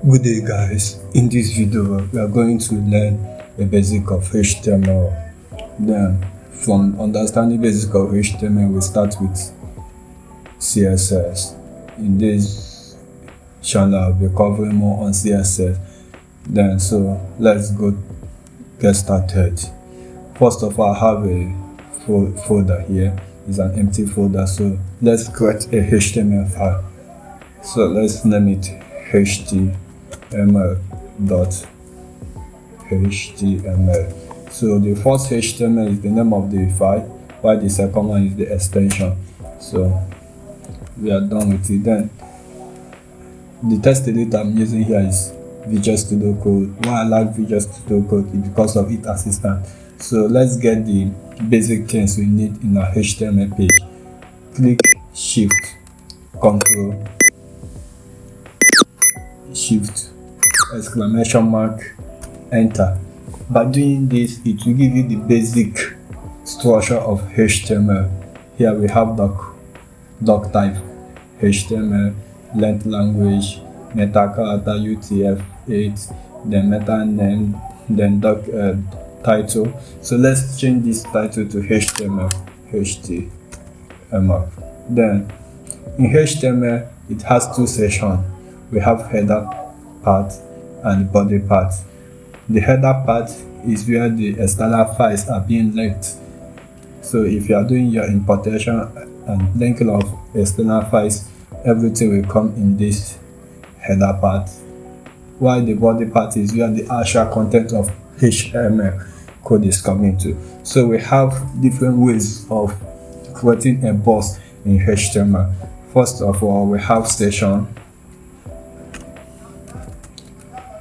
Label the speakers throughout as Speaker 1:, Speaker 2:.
Speaker 1: Good day guys, in this video we are going to learn the basic of HTML. Then from understanding basic of HTML we start with CSS. In this channel I'll be covering more on CSS. Then so let's get started. First of all, I have a folder here. It's an empty folder, so let's create a HTML file. So let's name it html.html. So the first HTML is the name of the file, while the second one is the extension. So we are done with it. Then the text editor I'm using here is Visual Studio Code. Why I like Visual Studio Code is because of its assistant. So let's get the basic things we need in our HTML page. Click Shift, Control, Shift, exclamation mark, Enter. By doing this, it will give you the basic structure of HTML. Here we have doc type, HTML, length language, meta character UTF-8, then meta name, then doc title. So let's change this title to HTML. Then in HTML it has two sections. We have header part and body part. The header part is where the external files are being linked. So if you are doing your importation and linking of external files, everything will come in this header part, while the body part is where the actual content of HTML code is coming to. So we have different ways of creating a box in HTML. First of all, we have section.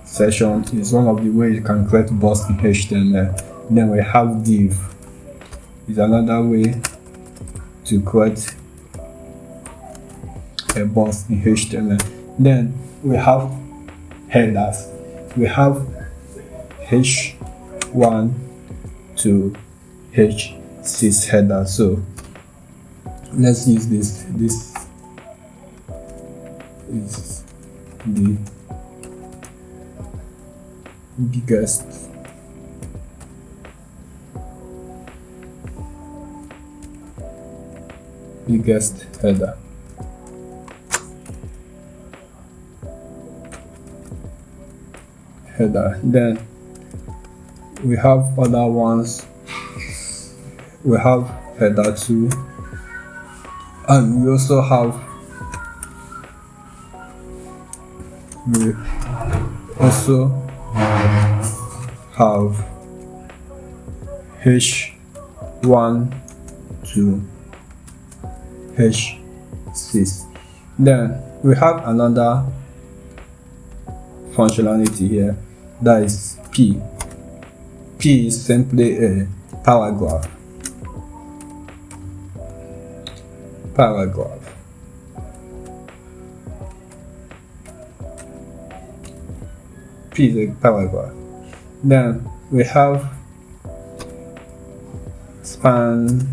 Speaker 1: Section is one of the ways you can create box in HTML. Then we have div. Is another way to create a box in HTML. Then we have headers. We have H1 to H6 header. So let's use this. This is the biggest header. Then we have other ones. We have header 2, and we also have H1 to H6. Then we have another functionality here, that is P. P is simply a paragraph. P is a paragraph. Then we have span,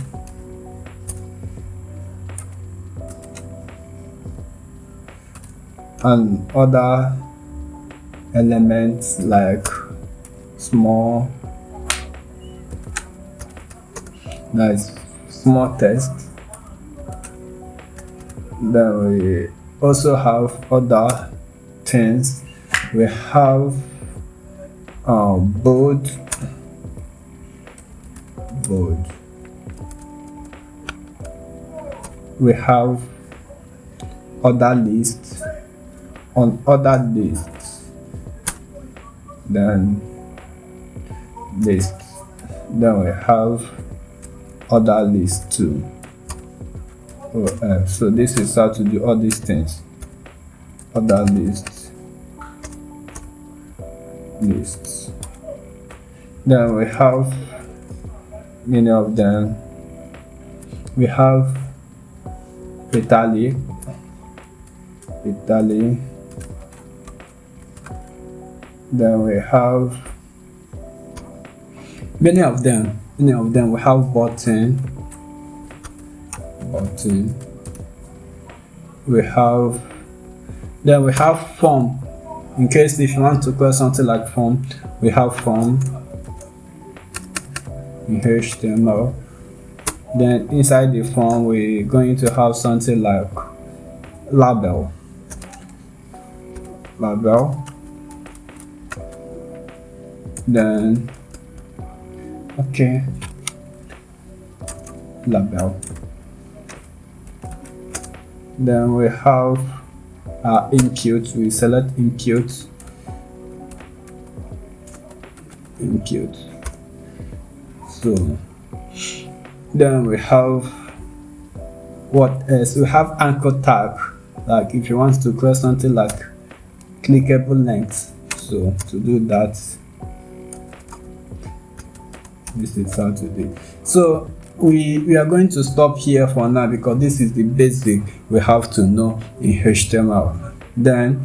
Speaker 1: and other elements like small, nice small text. Then we also have other things. We have bold. We have other lists. On other lists, then lists. Then we have other lists too. So this is how to do all these things. Other lists. Then we have many of them. We have italic. Then we have many of them. We have button. We have form. in case if you want to create something like form, we have form in HTML. Then inside the form we're going to have something like label. Then label. Then we have our input. We select input. So then we have what else? We have anchor tag. Like if you want to create something like clickable links. So to do that, this is how to do. So we are going to stop here for now because this is the basic we have to know in HTML. Then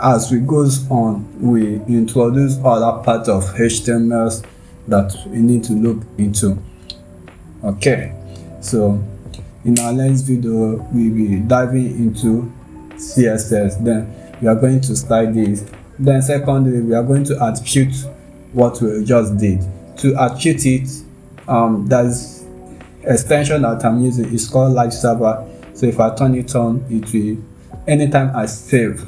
Speaker 1: as we goes on, we introduce other parts of HTML that we need to look into. Okay, so in our next video we'll be diving into CSS. Then we are going to style this. Then secondly, we are going to attribute what we just did. To attribute it, there's extension that I'm using, is called live server. So if I turn it on, it will, anytime I save,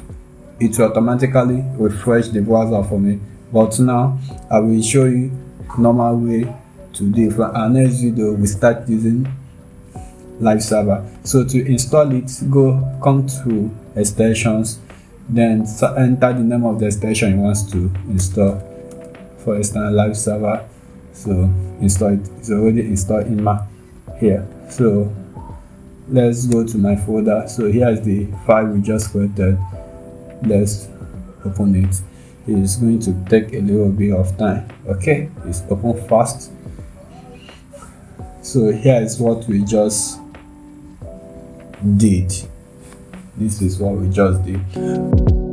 Speaker 1: it will automatically refresh the browser for me. But now I will show you normal way to do it. For our next video we start using live server. So to install it, come to extensions, then enter the name of the extension you want to install. For instance, live server. So install it. It's already installed in my here. So let's go to my folder. So here is the file we just created. Let's open it. It's going to take a little bit of time. Okay, it's open fast. So here is what we just did. This is what we just did.